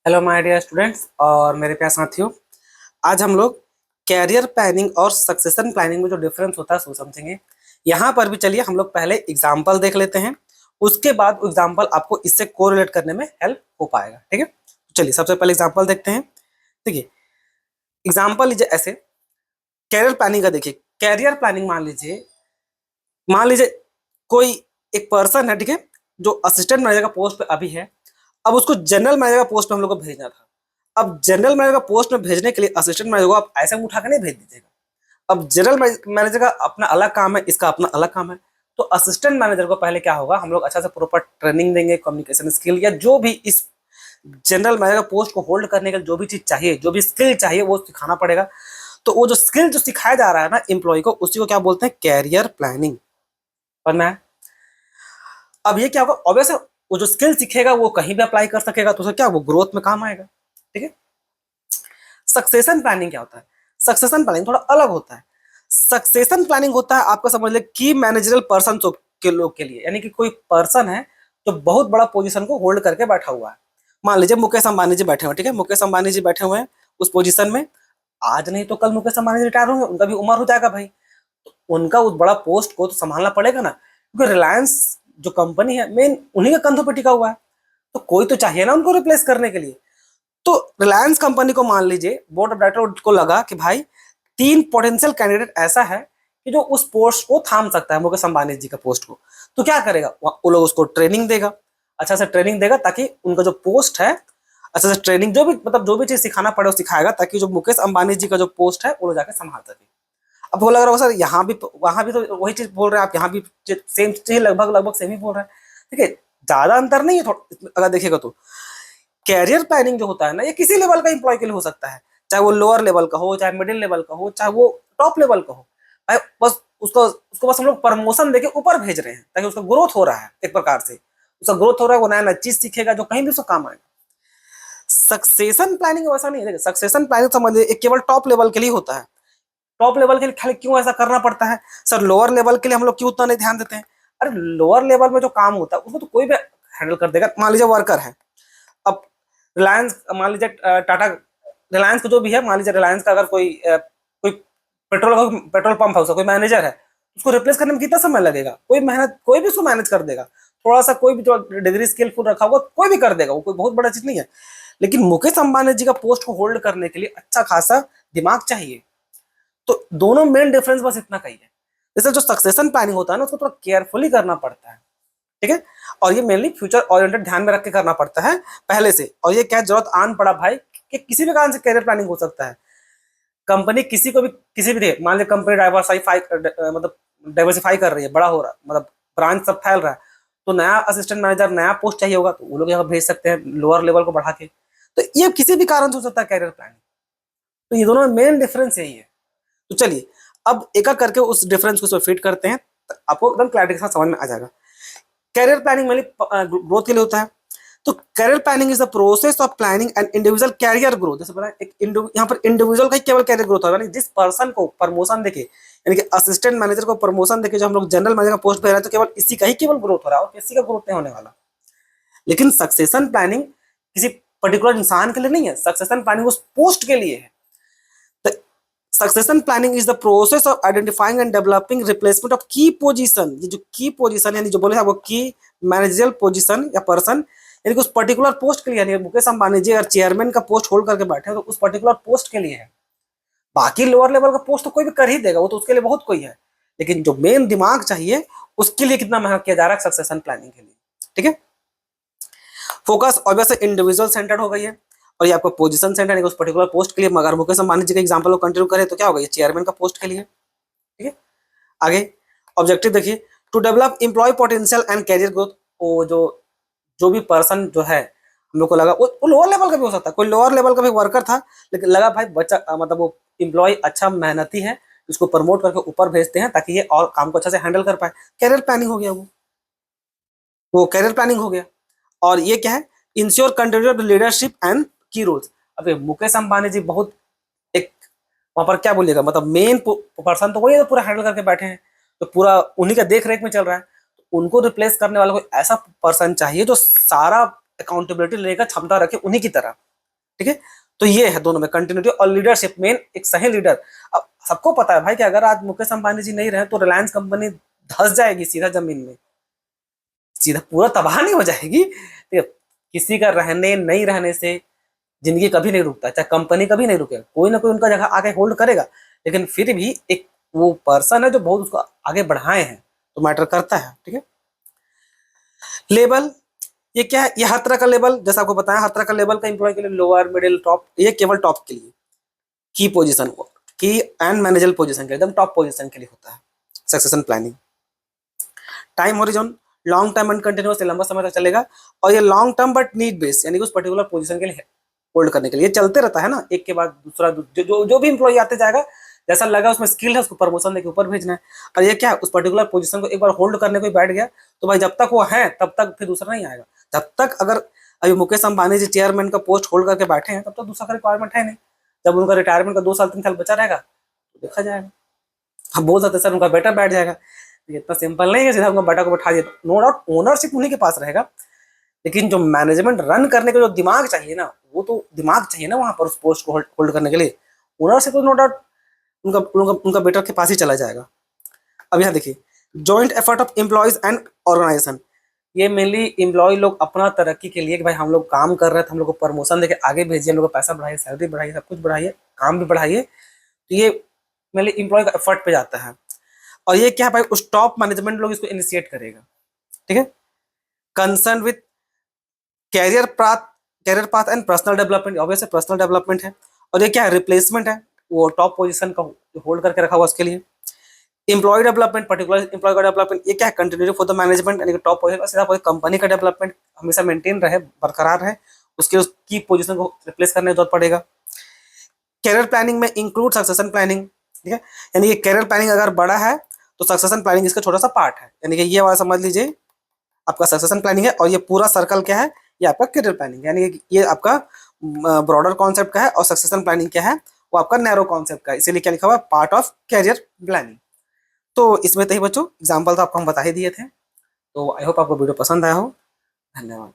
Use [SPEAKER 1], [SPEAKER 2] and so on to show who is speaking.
[SPEAKER 1] Hello my dear students और मेरे प्यारे साथियों। आज हम लोग कैरियर प्लानिंग और सक्सेशन प्लानिंग में जो डिफरेंस होता है वो समझेंगे। यहाँ पर भी चलिए हम लोग पहले एग्जाम्पल देख लेते हैं, उसके बाद एग्जाम्पल आपको इससे कोरिलेट करने में हेल्प हो पाएगा। ठीक है, तो चलिए सबसे पहले एग्जाम्पल देखते हैं। देखिए एग्जाम्पल लीजिए ऐसे, कैरियर प्लानिंग का देखिए। कैरियर प्लानिंग मान लीजिए कोई एक पर्सन है, ठीक है, जो असिस्टेंट मैनेजर का पोस्ट पे अभी है। अब उसको जनरल मैनेजर का पोस्ट पे हम लोग को भेजना था। अब जनरल मैनेजर का पोस्ट में भेजने के लिए असिस्टेंट मैनेजर को आप ऐसे उठा के नहीं भेज दीजिएगा। अब जनरल मैनेजर का अपना अलग काम है, इसका अपना अलग काम है। तो असिस्टेंट मैनेजर को पहले क्या होगा, हम लोग अच्छा से प्रॉपर ट्रेनिंग देंगे, कम्युनिकेशन स्किल या जो भी इस जनरल मैनेजर का पोस्ट को होल्ड करने के लिए जो भी चीज चाहिए, जो भी स्किल चाहिए वो सिखाना पड़ेगा। तो वो जो स्किल जो सिखाया जा रहा है ना एम्प्लॉय को, उसी को क्या बोलते हैं, कैरियर प्लानिंग। पढ़ना है। अब ये क्या होगा, ऑब्वियस है वो जो स्किल सीखेगा वो कहीं भी अप्लाई कर सकेगा, तो उसे क्या वो ग्रोथ में काम आएगा। ठीक है। सक्सेशन प्लानिंग क्या होता है? सक्सेशन प्लानिंग थोड़ा अलग होता है। सक्सेशन प्लानिंग होता है, आपका समझ ले, की मैनेजरल पर्सन के लोग के लिए, यानी कि कोई पर्सन है जो बहुत बड़ा पोजीशन को होल्ड करके बैठा हुआ है। मान लीजिए मुकेश अंबानी जी बैठे हुए, ठीक है, मुकेश अंबानी जी बैठे हुए हैं उस पोजीशन में। आज नहीं तो कल मुकेश अंबानी जी रिटायर होंगे, उनका भी उम्र हो जाएगा भाई। तो उनका उस बड़ा पोस्ट को तो संभालना पड़ेगा ना, क्योंकि रिलायंस जो कंपनी है मेन उन्हीं के कंधों पर टिका हुआ है। तो कोई तो चाहिए ना उनको रिप्लेस करने के लिए। तो रिलायंस कंपनी को मान लीजिए बोर्ड ऑफ डायरेक्टर को लगा कि भाई 3 पोटेंशियल कैंडिडेट ऐसा है कि जो उस पोस्ट को थाम सकता है, मुकेश अंबानी जी का पोस्ट को। तो क्या करेगा, वो लोग उसको ट्रेनिंग देगा, अच्छा से ट्रेनिंग देगा, ताकि उनका जो पोस्ट है अच्छा से ट्रेनिंग, जो भी मतलब जो भी चीज सिखाना पड़े वो सिखाएगा, ताकि जो मुकेश अंबानी जी का जो पोस्ट है वो लोग जाके संभाल सके। अब वो लग रहा होगा सर यहाँ भी वहां भी तो वही चीज बोल रहे हैं आप, यहाँ भी सेम चीज लगभग लगभग सेम ही बोल रहे हैं। ठीक है, ज्यादा अंतर नहीं है अगर देखिएगा तो। कैरियर प्लानिंग जो होता है ना, ये किसी लेवल का एम्प्लॉय के लिए हो सकता है, चाहे वो लोअर लेवल का हो, चाहे मिडिल लेवल का हो, चाहे वो टॉप लेवल का हो। भाई बस उसको बस हम लोग प्रमोशन देके ऊपर भेज रहे हैं, ताकि उसका ग्रोथ हो रहा है, एक प्रकार से उसका ग्रोथ हो रहा है, वो नया नया चीज सीखेगा जो कहीं भी उसको काम आएगा। सक्सेशन प्लानिंग वैसा नहीं है। सक्सेशन प्लानिंग समझिए एक केवल टॉप लेवल के लिए होता है। टॉप लेवल के लिए खाली क्यों ऐसा करना पड़ता है सर, लोअर लेवल के लिए हम लोग क्यों उतना नहीं ध्यान देते हैं? अरे लोअर लेवल में जो काम होता है उसको तो कोई भी हैंडल कर देगा। मान लीजिए वर्कर है, अब रिलायंस, मान लीजिए टाटा, रिलायंस का जो भी है, मान लीजिए रिलायंस का अगर कोई पेट्रोल पंप है, उसका कोई मैनेजर है, उसको रिप्लेस करने में कितना समय लगेगा? कोई मेहनत, कोई भी उसको मैनेज कर देगा। थोड़ा सा कोई भी जो डिग्री स्किलफुल रखा होगा कोई भी कर देगा, वो कोई बहुत बड़ा चीज नहीं है। लेकिन मुकेश अंबानी जी का पोस्ट को होल्ड करने के लिए अच्छा खासा दिमाग चाहिए। तो दोनों मेन डिफरेंस बस इतना का ही है। जैसे जो सक्सेशन प्लानिंग होता है ना, उसको थोड़ा केयरफुली करना पड़ता है। ठीक है, और ये मेनली फ्यूचर ओरिएंटेड ध्यान में रख के करना पड़ता है पहले से। और ये क्या जरूरत आन पड़ा भाई कि किसी भी कारण से कैरियर प्लानिंग हो सकता है। कंपनी किसी को भी किसी भी दे, मान लीजिए कंपनी डाइवर्सिफाई कर रही है, बड़ा हो रहा है, मतलब ब्रांच सब फैल रहा है, तो नया असिस्टेंट मैनेजर, नया पोस्ट चाहिए होगा, तो वो लोग यहाँ भेज सकते हैं लोअर लेवल को बढ़ा के। तो ये किसी भी कारण से हो सकता है कैरियर प्लानिंग। तो ये दोनों में मेन डिफरेंस यही है। तो चलिए अब एक एक करके उस डिफरेंस को फिट करते हैं, तो आपको एकदम क्लैरिटी के साथ समझ में आ जाएगा। कैरियर प्लानिंग मेनली ग्रोथ के लिए होता है। तो career planning is the process of planning an individual career growth. जैसे बोला एक यहाँ पर इंडिविजुअल का ही केवल कैरियर ग्रोथ होगा, जिस पर्सन को प्रमोशन देके, यानी कि असिस्टेंट मैनेजर को प्रमोशन देके जो हम लोग जनरल मैनेजर का पोस्ट पे रहे हैं, तो केवल इसी का ही केवल ग्रोथ हो रहा है और किसी का ग्रोथ नहीं होने वाला। लेकिन सक्सेशन प्लानिंग किसी पर्टिकुलर इंसान के लिए नहीं है, सक्सेशन प्लानिंग उस पोस्ट के लिए है। Succession planning is the process of identifying and developing replacement of की पोजीशन। ये जो की पोजीशन यानी जो बोले वो की मैनेजरियल पोजीशन या पर्सन, यानी कि उस पर्टिकुलर पोस्ट के लिए, यानी मुकेश अंबानी जी अगर चेयरमैन का पोस्ट होल्ड करके बैठे हैं तो उस पर्टिकुलर पोस्ट के लिए है। बाकी लोअर लेवल का पोस्ट तो कोई भी कर ही देगा, वो तो उसके लिए बहुत कोई है। लेकिन जो मेन दिमाग चाहिए उसके लिए कितना मेहनत किया जा रहा है सक्सेशन प्लानिंग के लिए। ठीक है, फोकस ऑब्वियसली इंडिविजुअल सेंटर्ड हो गई है, और ये आपको पोजीशन सेंटर उस पर्टिकुलर पोस्ट के लिए। मगर मुकेश अंबानी जी का एग्जांपल को कंटिन्यू करें तो क्या होगा, ये चेयरमैन का पोस्ट के लिए। ठीक है, आगे ऑब्जेक्टिव देखिए, to develop employ potential and career growth. वो जो जो भी पर्सन जो है, हम लोग को लगा वो लोअर लेवल का भी हो सकता है, कोई लोअर लेवल का भी वर्कर था, लेकिन लगा भाई बच्चा मतलब वो एम्प्लॉय अच्छा मेहनती है, इसको प्रमोट करके ऊपर भेजते हैं ताकि ये और काम को अच्छा से हैंडल कर पाए। कैरियर प्लानिंग हो गया, वो कैरियर प्लानिंग हो गया। और ये क्या है, इंश्योर कंटिन्यूड लीडरशिप एंड की रोल्स। अब मुकेश अंबानी जी बहुत एक वहां पर क्या बोलिएगा, मतलब मेन पर्सन तो वही है, पूरा हैंडल करके बैठे हैं, तो पूरा उन्हीं का देख रेख में चल रहा है। तो उनको रिप्लेस करने वाला कोई ऐसा पर्सन चाहिए जो सारा अकाउंटेबिलिटी लेकर क्षमता रखे उन्हीं की तरह। ठीक है। तो ये है दोनों में कंटिन्यूटी और लीडरशिप, मेन एक सही लीडर। अब सबको पता है भाई कि अगर आज मुकेश अंबानी जी नहीं रहे तो रिलायंस कंपनी धस जाएगी सीधा जमीन में, सीधा पूरा तबाह नहीं हो जाएगी। ठीक है, किसी का रहने नहीं रहने से जिंदगी कभी नहीं रुकता, चाहे कंपनी कभी नहीं रुकेगा, कोई ना कोई उनका जगह आके होल्ड करेगा, लेकिन फिर भी एक वो पर्सन है जो बहुत उसको आगे बढ़ाए हैं, तो मैटर करता है। ठीक है, लेवल ये क्या है, ये हर तरह का लेवल, जैसा आपको बताया हर तरह का लेवल का एम्प्लॉय के लिए, लोअर मिडिल टॉप, ये केवल टॉप के लिए, की पोजीशन की एंड मैनेजर पोजीशन के एकदम टॉप पोजीशन के लिए होता है succession planning. Time horizon long term and continuous, लंबा समय तक चलेगा, और ये long term but need base, यानी कि उस पर्टिकुलर पोजीशन के लिए होल्ड करने के लिए चलते रहता है ना, एक के बाद दूसरा, जो भी एम्प्लॉय आते जाएगा, जैसा लगा उसमें स्किल है उसको प्रमोशन देके ऊपर भेजना है। और ये क्या है, उस पर्टिकुलर पोजीशन को एक बार होल्ड करने को बैठ गया तो भाई जब तक वो है तब तक फिर दूसरा नहीं आएगा। जब तक अगर अभी मुकेश अंबानी जी चेयरमैन का पोस्ट होल्ड करके बैठे हैं तब तक दूसरा का रिक्वायरमेंट है नहीं। जब उनका रिटायरमेंट का 2 साल 3 साल बचा रहेगा तो देखा जाएगा। हम बोल सकते सर उनका बेटा बैठ जाएगा, इतना सिंपल नहीं है सीधा उनका बेटा को बैठा दिया, नो डाउट ओनरशिप उन्हीं के पास रहेगा, लेकिन जो मैनेजमेंट रन करने का जो दिमाग चाहिए ना, वो तो दिमाग चाहिए ना वहां पर उस पोस्ट को होल्ड करने के लिए। ओनरशिप तो नो डाउट उनका बेटर के पास ही चला जाएगा। अब यहाँ देखिए, joint effort of employees and organisation, ये मेनली एम्प्लॉय लोग अपना तरक्की के लिए कि भाई हम लोग काम कर रहे हैं तो हम लोग को प्रमोशन देके आगे भेजिए, हम लोग को पैसा बढ़ाइए, सैलरी बढ़ाइए, सब कुछ बढ़ाइए, काम भी बढ़ाइए, तो ये मेनली एम्प्लॉय का एफर्ट पे जाता है। और ये क्या है भाई, उस टॉप मैनेजमेंट लोग इसको इनिशिएट करेगा। ठीक है, concern with career path, career path and personal development, obviously personal development है। और ये क्या है, रिप्लेसमेंट है, वो टॉप पोजीशन का होल्ड करके रखा हुआ उसके लिए। एम्प्लॉय डेवलपमेंट, पर्टिकुलर एम्प्लॉय का डेवलपमेंट, ये क्या है, कंटिन्यू फॉर द मैनेजमेंट, यानी कि टॉप पोजीशन सीधा कंपनी का डेवलपमेंट हमेशा मेंटेन रहे, बरकरार रहे, उसके उसकी पोजीशन को रिप्लेस करने की जरूरत पड़ेगा। कैरियर प्लानिंग में इंक्लूड सक्सेशन प्लानिंग, ठीक है, यानी कि कैरियर प्लानिंग अगर बड़ा है तो सक्सेशन प्लानिंग इसका छोटा सा पार्ट है, यानी कि ये वाला समझ लीजिए आपका सक्सेशन प्लानिंग है, और ये पूरा सर्कल क्या है, ये आपका करियर प्लानिंग, यानी कि ये आपका ब्रॉडर कॉन्सेप्ट का है, और सक्सेशन प्लानिंग क्या है, वो आपका नैरो कॉन्सेप्ट का है, इसीलिए क्या लिखा हुआ है, पार्ट ऑफ कैरियर प्लानिंग। तो इसमें तो ही बच्चों एग्जाम्पल तो आपको हम बता ही दिए थे, तो आई होप आपको वीडियो पसंद आया हो। धन्यवाद।